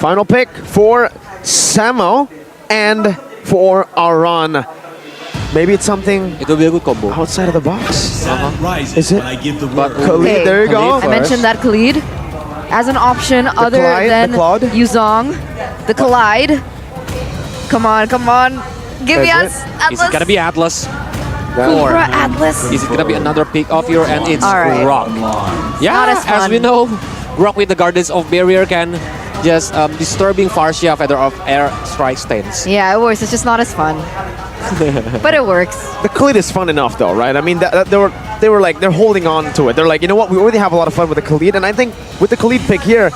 Final pick for Samo and for Aran. Maybe it's something It will be a good combo. outside of the box. Is it? But Khalid, there you go. I mentioned that Khalid as an option other Clayyy, than the Claude. Yuzong. The Collide. Come on, come on. Give me That's us Is it gonna Atlas. be Atlas? Cobra Atlas. Is it gonna be another pick of your and it's All right. Rock? Yeah, Not as as we fun. know, Rock with the Gardens of Barrier can just disturbing Farxia feather of air strike stance. Yeah, it works. It's just not as fun. But it works. The Khalid is fun enough though, right? I mean, they were like, they're holding on to it. They're like, you know what? We already have a lot of fun with the Khalid, and I think with the Khalid pick here,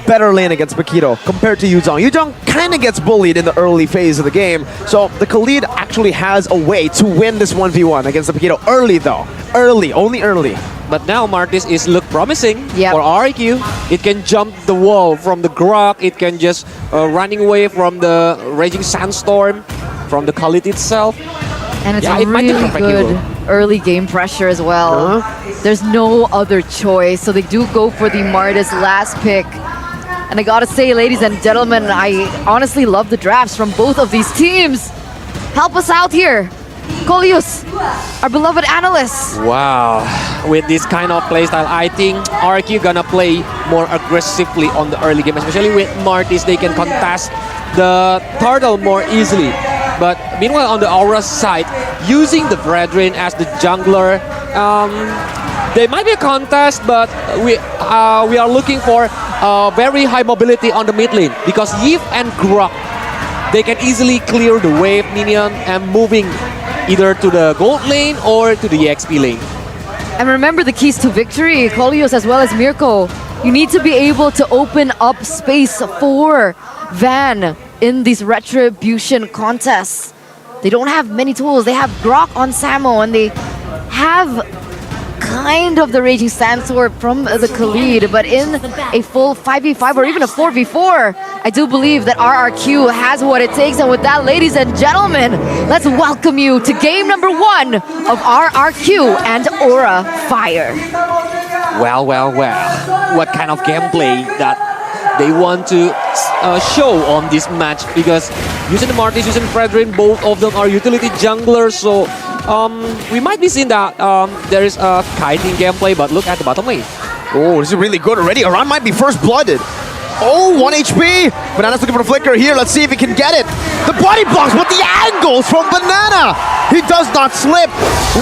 better lane against Bakito compared to Yuzong. Yuzong kind of gets bullied in the early phase of the game, so the Khalid actually has a way to win this 1v1 against the Bakito early though. Early, only early. But now Martis is look promising Yep. for RRQ. It can jump the wall from the Grok. It can just running away from the Raging Sandstorm, from the Khalid itself. And it's Yeah, a it might be really perfect good hero. early game pressure as well. There's no other choice. So they do go for the Martis last pick. And I gotta say, ladies and gentlemen, I honestly love the drafts from both of these teams. Help us out here. Coleus, our beloved analyst. Wow, with this kind of playstyle, I think RRQ gonna play more aggressively on the early game, especially with Martis. They can contest the turtle more easily. But meanwhile, on the Aura side, using the Dryennn as the jungler, there might be a contest, but we are looking for very high mobility on the mid lane because Yif and Grok, they can easily clear the wave minion and moving either to the gold lane or to the EXP lane. And remember the keys to victory, Coleus as well as Mirko. You need to be able to open up space for Van in these retribution contests. They don't have many tools. They have Grok on Samo and they have kind of the Raging Sandstorm from the Khalid, but in a full 5v5 or even a 4v4, I do believe that RRQ has what it takes. And with that, ladies and gentlemen, let's welcome you to game number 1 of RRQ and Aura Fire. Well, well, well. What kind of gameplay that they want to show on this match? Because using the Martis, using Dryennn, both of them are utility junglers, so we might be seeing that there is a kiting gameplay, but look at the bottom lane. Oh, this is really good already. Aran might be first blooded. Oh, 1 HP. Banana's looking for a flicker here. Let's see if he can get it. The body blocks, but the angles from Banana. He does not slip.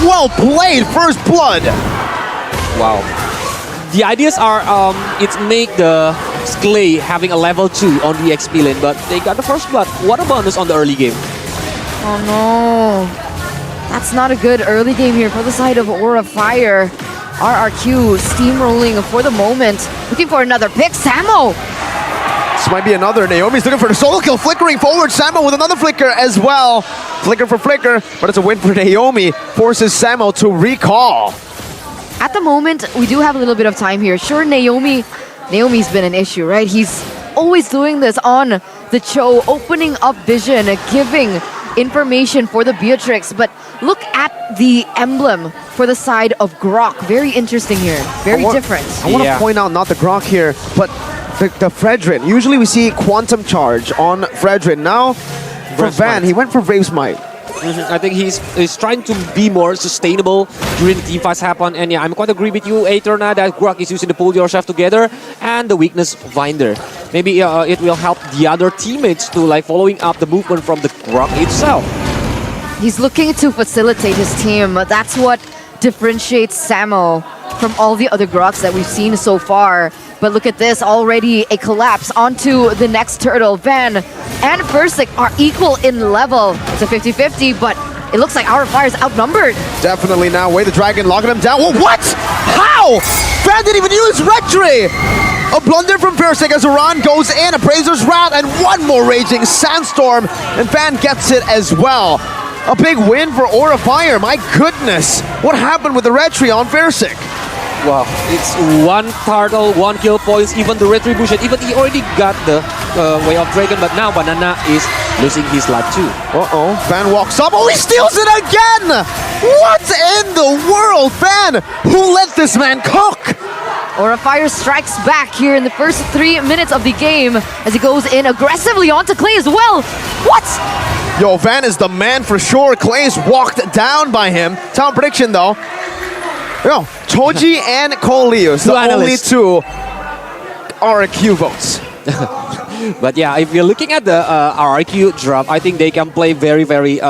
Well played, first blood. Wow. The ideas are it's make the Clayyy having a level 2 on the XP lane, but they got the first blood. What a bonus on the early game. Oh no. That's not a good early game here for the side of Aura Fire. RRQ steamrolling for the moment. Looking for another pick. Samo! This might be another. Naomi's looking for the solo kill, flickering forward. Samo with another flicker as well. Flicker for flicker, but it's a win for Naomi. Forces Samo to recall. At the moment, we do have a little bit of time here. Sure, Naomi's been an issue, right? He's always doing this on the Cho, opening up vision, giving information for the Beatrix. But look at the emblem for the side of Grok. Very interesting here. Very different. I want to point out not the Grok here, but the Dryennn. Usually we see Quantum Charge on Dryennn. Now, for Van, he went for Brave Smite. I think he's trying to be more sustainable during the team fights happen. And yeah, I'm quite agree with you, Eterna, that Grok is using to pull yourself together and the weakness finder. Maybe it will help the other teammates to like following up the movement from the Grok itself. He's looking to facilitate his team. That's what differentiates Samo from all the other Groks that we've seen so far. But look at this, already a collapse onto the next turtle. Van and Ferxiic are equal in level. It's a 50-50, but it looks like our Fire's outnumbered. Definitely now. Way the Dragon locking him down. Whoa, what? How? Van didn't even use Retry. A blunder from Ferxiic as Aran goes in. Appraiser's Wrath and one more Raging Sandstorm. And Van gets it as well. A big win for Aura Fire. My goodness. What happened with the Retry on Ferxiic? Wow, it's one turtle, 1 kill points, even the retribution. Even he already got the way of Dragon, but now Banana is losing his life too. Uh-oh, Van walks up. Oh, he steals it again! What in the world, Van? Who let this man cook? Aura Fire strikes back here in the first 3 minutes of the game as he goes in aggressively onto Clayyy as well. What? Yo, Van is the man for sure. Clay's walked down by him. Top prediction though. Yo, Choji and Coleus, the only two RRQ votes. But yeah, if you're looking at the RRQ drop, I think they can play very, very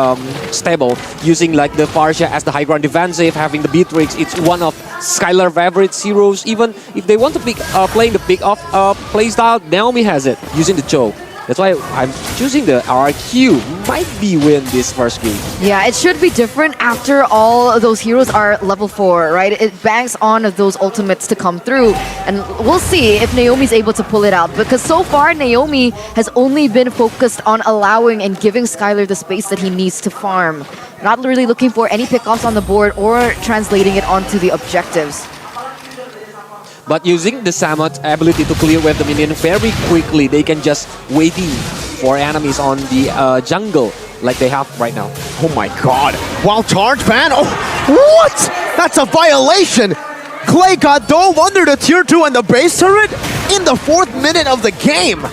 stable, using like the Farsha as the high ground defensive, having the Beatrix. It's one of Skylar favorite heroes. Even if they want to pick playing the pick off playstyle, Naomi has it, using the Cho. That's why I'm choosing the RRQ. Might be win this first game. Yeah, it should be different after all those heroes are level 4, right? It banks on those ultimates to come through. And we'll see if Naomi's able to pull it out. Because so far, Naomi has only been focused on allowing and giving Skylar the space that he needs to farm. Not really looking for any pickoffs on the board or translating it onto the objectives. But using the Samut ability to clear wave the minion very quickly, they can just waiting for enemies on the jungle like they have right now. Oh my god. Wild charge ban? Oh, what? That's a violation. Clayyy got dove under the tier 2 and the base turret in the 4th minute of the game.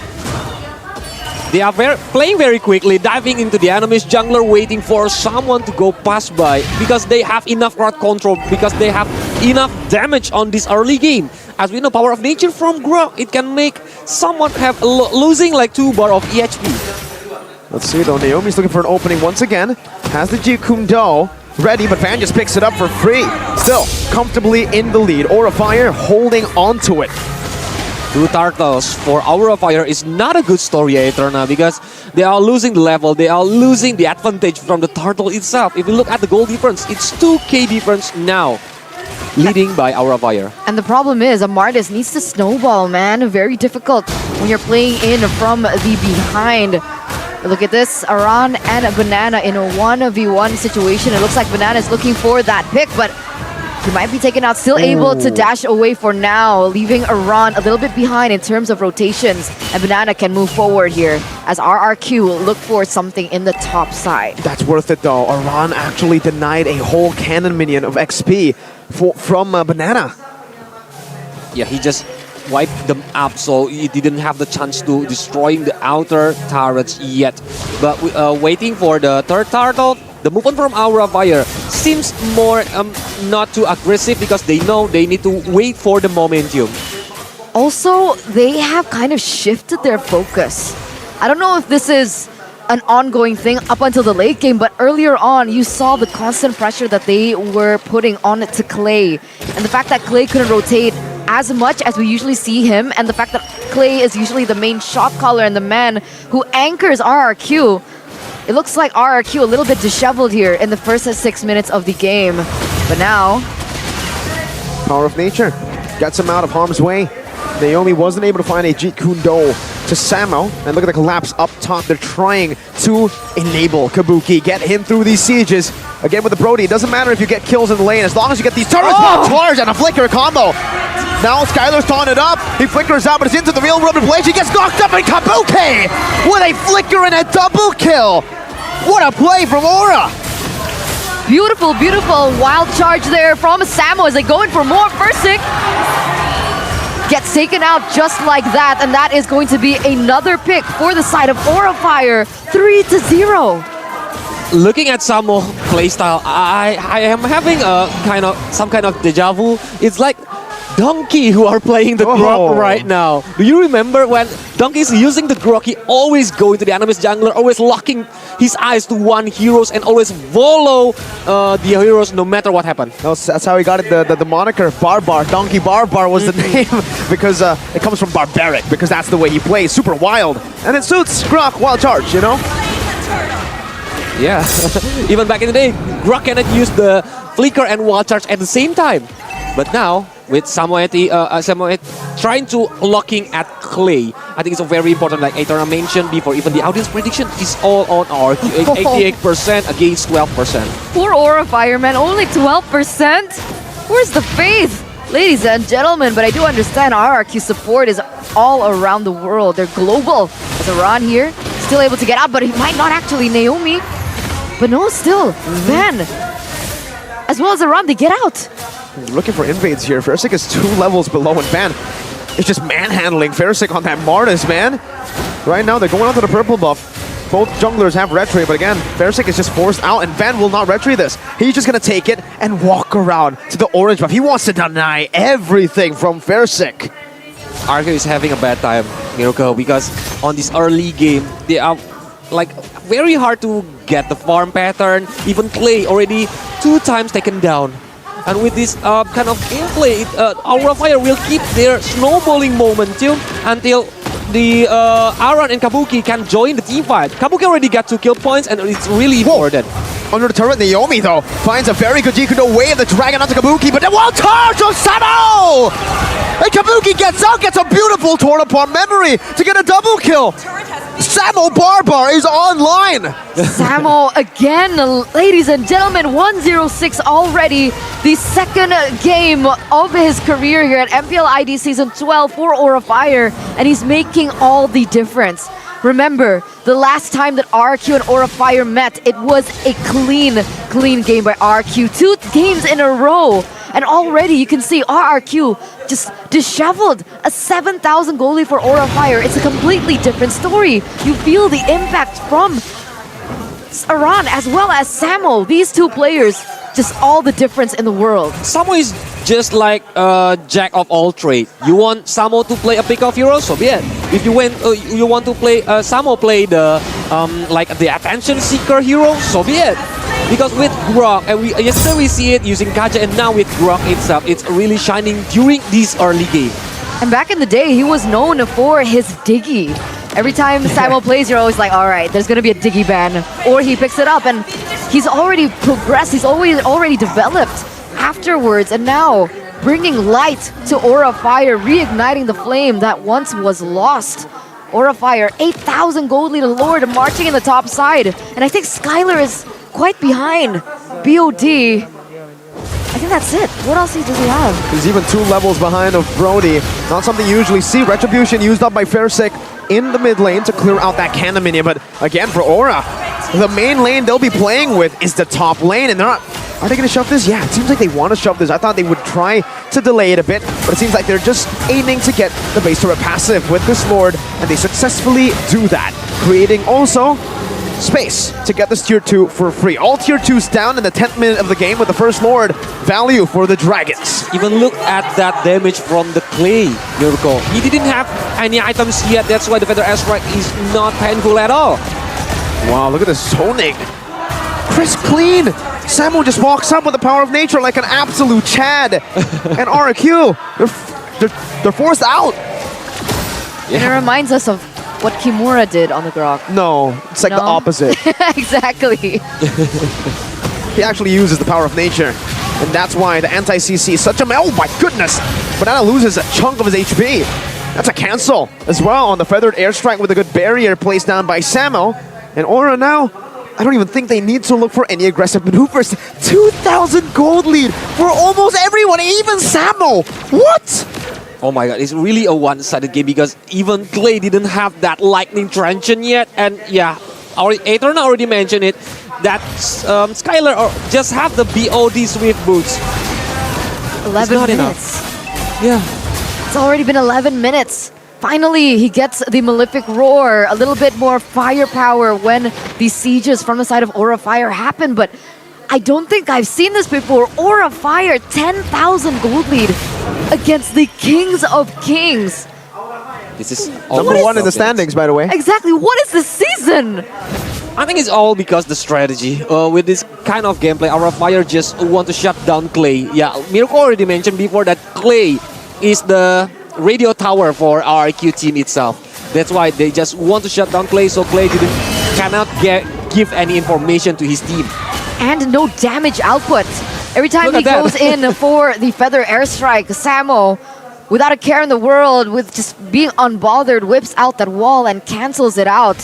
They are playing very quickly, diving into the enemy's jungler, waiting for someone to go pass by because they have enough crowd control, because they have enough damage on this early game. As we know, Power of Nature from Grok, it can make someone have losing like 2 bar of EHP. Let's see though, Naomi's looking for an opening once again. Has the Jikundo ready, but Van just picks it up for free. Still comfortably in the lead. Aura Fire holding onto it. 2 turtles for Aura Fire is not a good story, Eterna, because they are losing the level, they are losing the advantage from the turtle itself. If you look at the goal difference, it's 2k difference now, leading by Aura Fire. And the problem is, Amardis needs to snowball, man. Very difficult when you're playing in from the behind. Look at this, Aran and Banana in a 1v1 situation. It looks like Banana is looking for that pick, but he might be taken out, still able to dash away for now, leaving Aran a little bit behind in terms of rotations. And Banana can move forward here as RRQ will look for something in the top side. That's worth it though. Aran actually denied a whole cannon minion of XP from Banana. Yeah, he just wiped them up, so he didn't have the chance to destroying the outer turrets yet. But waiting for the third turtle, the movement from Aura Fire seems more not too aggressive because they know they need to wait for the momentum. Also, they have kind of shifted their focus. I don't know if this is an ongoing thing up until the late game, but earlier on, you saw the constant pressure that they were putting on it to Clayyy. And the fact that Clayyy couldn't rotate as much as we usually see him, and the fact that Clayyy is usually the main shot caller and the man who anchors RRQ. It looks like RRQ a little bit disheveled here in the first 6 minutes of the game. But now, Power of Nature gets him out of harm's way. Naomi wasn't able to find a Jeet Kune Do to Samo. And look at the collapse up top. They're trying to enable Kabuki, get him through these sieges. Again with the Brody, it doesn't matter if you get kills in the lane, as long as you get these turrets charged and a flicker combo. Now Skylar's taught it up. He flickers out, but it's into the real world place. He gets knocked up, and Kabuki with a flicker and a double kill. What a play from Aura. beautiful, beautiful wild charge there from Samo as they go in for more. Ferxiic gets taken out just like that, and that is going to be another pick for the side of Aura Fire, 3-0. Looking at Samo playstyle, I am having some kind of deja vu. It's like Donkey who are playing the Grok right now. Do you remember when Donkey is using the Grok, he always go into the enemy's jungler, always locking his eyes to one heroes and always follow the heroes no matter what happened. That's how he got it, the moniker Barbar. Donkey Barbar was the name because it comes from barbaric, because that's the way he plays, super wild. And it suits Grok wild charge, you know? Yeah, even back in the day, Grok cannot use the flicker and wild charge at the same time. But now, with Samoet trying to locking at Clayyy, I think it's a very important, like Eternal mentioned before, even the audience prediction is all on RRQ, 88% against 12%. Poor Aura Fireman, only 12%? Where's the faith? Ladies and gentlemen, but I do understand RRQ support is all around the world. They're global. As Aran here, still able to get out, but he might not actually. Naomi. But no, still, Van, as well as Aran, they get out. Looking for invades here. Ferxiic is 2 levels below, and Van is just manhandling Ferxiic on that Martis, man. Right now, they're going on to the purple buff. Both junglers have retry, but again, Ferxiic is just forced out, and Van will not retry this. He's just gonna take it and walk around to the orange buff. He wants to deny everything from Ferxiic. RRQ is having a bad time, Mirko, because on this early game, they are like very hard to get the farm pattern. Even Clayyy already 2 times taken down. And with this kind of gameplay, Aura Fire will keep their snowballing momentum until the Aran and Kabuki can join the team fight. Kabuki already got 2 kill points, and it's really important. Under the turret, Naomi, though, finds a very good Jiku to wave the dragon onto Kabuki, but then one charge of Samo! And Kabuki gets out, gets a beautiful torn apart memory to get a double kill. Samo Barbar is online. Samo again, ladies and gentlemen, 106 already. The second game of his career here at MPLID Season 12 for Aura Fire, and he's making all the difference. Remember, the last time that RRQ and Aura Fire met, it was a clean game by RRQ. 2 games in a row. And already you can see RRQ just disheveled. A 7,000 goal lead for Aura Fire. It's a completely different story. You feel the impact from Aran as well as Samo. These 2 players, just all the difference in the world. Samo is just like a jack of all trades. You want Samo to play a pick-off hero, so be it. If you want to play Samo play the like the attention seeker hero, so be it. Because with Grok, and yesterday we see it using Kaja, and now with Grok itself, it's really shining during this early game. And back in the day, he was known for his Diggy. Every time Samo plays, you're always like, all right, there's going to be a Diggy ban. Or he picks it up, and he's already progressed. He's already developed afterwards. And now, bringing light to Aura Fire, reigniting the flame that once was lost. Aura Fire, 8,000 gold lead, Lord marching in the top side. And I think Skylar is quite behind BOD. I think that's it. What else does he have? He's even 2 levels behind of Brody. Not something you usually see. Retribution used up by Ferxiic in the mid lane to clear out that cannon minion. But again, for Aura, the main lane they'll be playing with is the top lane. And they're not... Are they going to shove this? Yeah, it seems like they want to shove this. I thought they would try to delay it a bit, but it seems like they're just aiming to get the base turret passive with this Lord, and they successfully do that, creating also space to get this tier 2 for free. All tier 2s down in the 10th minute of the game with the first Lord. Value for the Dragons. Even look at that damage from the Clayyy, Mirko. He didn't have any items yet, that's why the Feather Airstrike is not painful at all. Wow, look at this zoning. Crisp clean. Samo just walks up with the power of nature like an absolute Chad. And RRQ, they're forced out. Yeah. And it reminds us of what Kimura did on the Grok. No, it's like the opposite. Exactly. He actually uses the power of nature. And that's why the anti-CC is such a... Oh my goodness! Banana loses a chunk of his HP. That's a cancel as well on the Feathered Airstrike with a good barrier placed down by Samo. And Aura now, I don't even think they need to look for any aggressive maneuvers. 2,000 gold lead for almost everyone, even Samo. What? Oh my god, it's really a one-sided game because even Clayyy didn't have that lightning truncheon yet. And yeah, Eternal already mentioned it, that Skylar just have the BOD Swift boots. 11 minutes. Enough. Yeah. It's already been 11 minutes. Finally, he gets the Malefic Roar, a little bit more firepower when the sieges from the side of Aura Fire happen, but I don't think I've seen this before. Aura Fire, 10,000 gold lead against the Kings of Kings. This is number 1 in the standings, by the way. Exactly, what is this season? I think it's all because the strategy. With this kind of gameplay, Aura Fire just want to shut down Clayyy. Yeah, Mirko already mentioned before that Clayyy is the radio tower for RRQ team itself. That's why they just want to shut down Clayyy, so Clayyy cannot give any information to his team. And no damage output. Every time he goes in for the Feather Airstrike, Samo, without a care in the world, with just being unbothered, whips out that wall and cancels it out.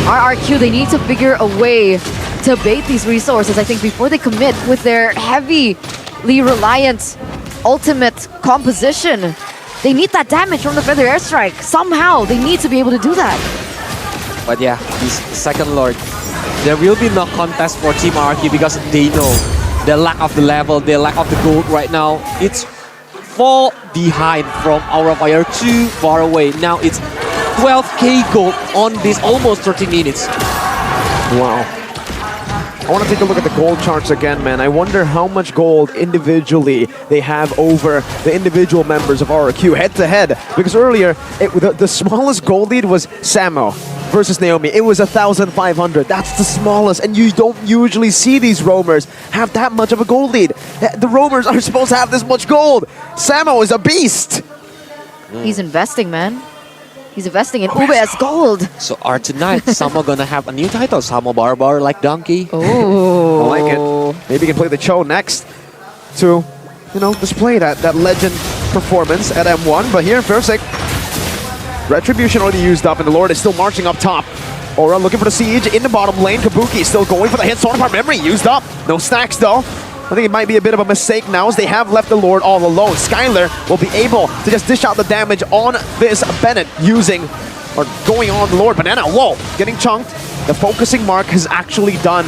RRQ, they need to figure a way to bait these resources, I think, before they commit with their heavily reliant ultimate composition. They need that damage from the Feather Airstrike. Somehow, they need to be able to do that. But yeah, this second Lord, there will be no contest for Team RRQ because they know the lack of the level, the lack of the gold right now. It's fall behind from Aura Fire too far away. Now it's 12k gold on this almost 30 minutes. Wow. I want to take a look at the gold charts again, man. I wonder how much gold individually they have over the individual members of RRQ head-to-head. Because earlier, the smallest gold lead was Samo versus Naomi. It was 1,500. That's the smallest, and you don't usually see these roamers have that much of a gold lead. The roamers are supposed to have this much gold. Samo is a beast. He's investing, man. He's investing in Ube as gold. So tonight, Samo gonna have a new title. Samo Barbar like Donkey. Oh. I like it. Maybe he can play the Cho next to, you know, display that legend performance at M1. But here in Ferxiic, Retribution already used up, and the Lord is still marching up top. Aura looking for the siege in the bottom lane. Kabuki still going for the hit. Sword apart memory used up. No stacks though. I think it might be a bit of a mistake now as they have left the Lord all alone. Skylar will be able to just dish out the damage on this Bennett using, or going on the Lord. Banana, whoa, getting chunked. The focusing mark has actually done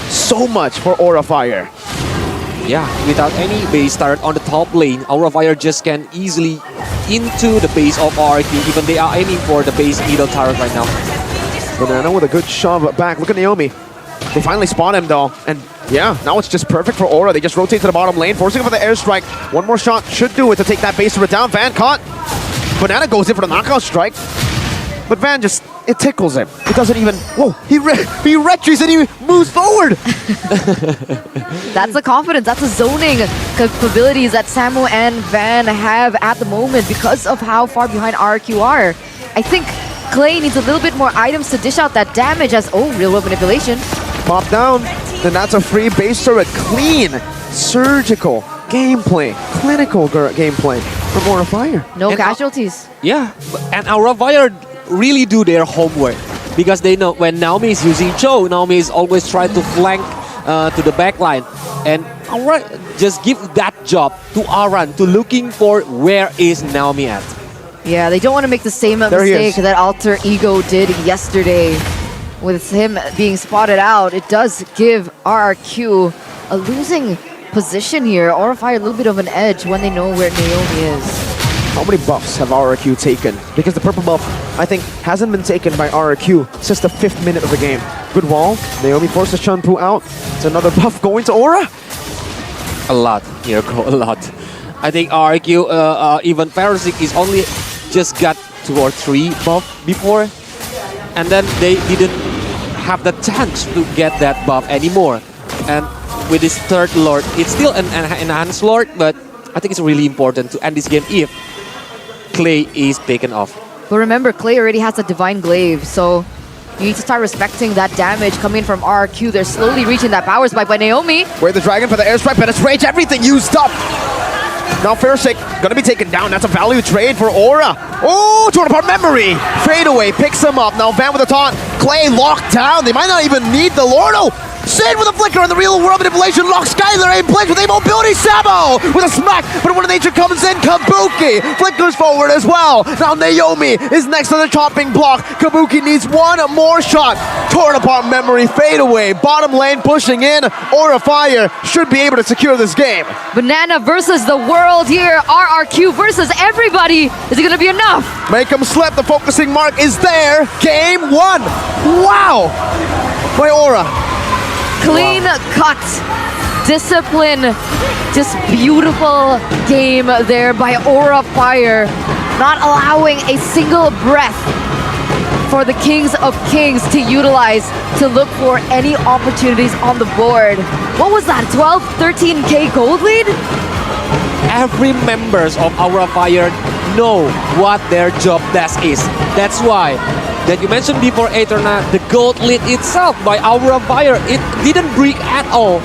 so much for Aura Fire. Yeah, without any base start on the top lane, Aura Fire just can easily into the base of RRQ. Even they are aiming for the base middle turret right now. Banana with a good shove back. Look at Naomi. They finally spot him though, and yeah, now it's just perfect for Aura. They just rotate to the bottom lane, forcing him for the airstrike. One more shot should do it to take that base turret down. Van caught. Banana goes in for the knockout strike, but Van just, it tickles him. It doesn't even, whoa, he retries and he moves forward. That's the confidence, that's the zoning capabilities that Samu and Van have at the moment because of how far behind RRQ are. I think Clayyy needs a little bit more items to dish out that damage as, oh, real world manipulation. Pop down, then that's a free base turret. Clean, surgical gameplay, clinical gameplay from Aura Fire. No And casualties. Yeah, and Aura Fire really do their homework because they know when Naomi is using Cho, Naomi is always trying to flank to the back line. And Aura just give that job to Aran to looking for where is Naomi at. Yeah, they don't want to make the same mistake that Alter Ego did yesterday. With him being spotted out, it does give RRQ a losing position here. Aura Fire a little bit of an edge when they know where Naomi is. How many buffs have RRQ taken? Because the purple buff, I think, hasn't been taken by RRQ since the 5th minute of the game. Good wall. Naomi forces Chunpu out. It's another buff going to Aura. A lot, Mirko, a lot. I think RRQ, even Ferxiic is only just got 2 or 3 buff before. And then they didn't have the chance to get that buff anymore. And with this third Lord, it's still an enhanced Lord, but I think it's really important to end this game if Clayyy is taken off. But remember, Clayyy already has a Divine Glaive, so you need to start respecting that damage coming from RRQ. They're slowly reaching that power spike by Naomi. Where the dragon for the airstrike, but it's rage, everything used up. Now Ferxiic gonna be taken down. That's a value trade for Aura. Oh, torn apart memory. Fade away, picks him up. Now Van with a taunt. Clayyy locked down. They might not even need the Lord. Oh, Sid with a flicker and the real world manipulation locks Skylar in place with a mobility. Samo with a smack, but when nature comes in, Kabuki flickers forward as well. Now Naomi is next to the chopping block. Kabuki needs one more shot. Torn apart memory, fade away. Bottom lane pushing in. Aura Fire should be able to secure this game. Banana versus the world here. RRQ versus everybody. Is it going to be enough? Make him slip. The focusing mark is there. Game 1. Wow. By Aura. Clean cut, discipline, just beautiful game there by Aura Fire, not allowing a single breath for the Kings of Kings to utilize to look for any opportunities on the board. What was that, 12, 13k gold lead? Every members of Aura Fire know what their job desk is. That's why that you mentioned before, Eterna, the gold lead itself by Aura Fire, it didn't break at all.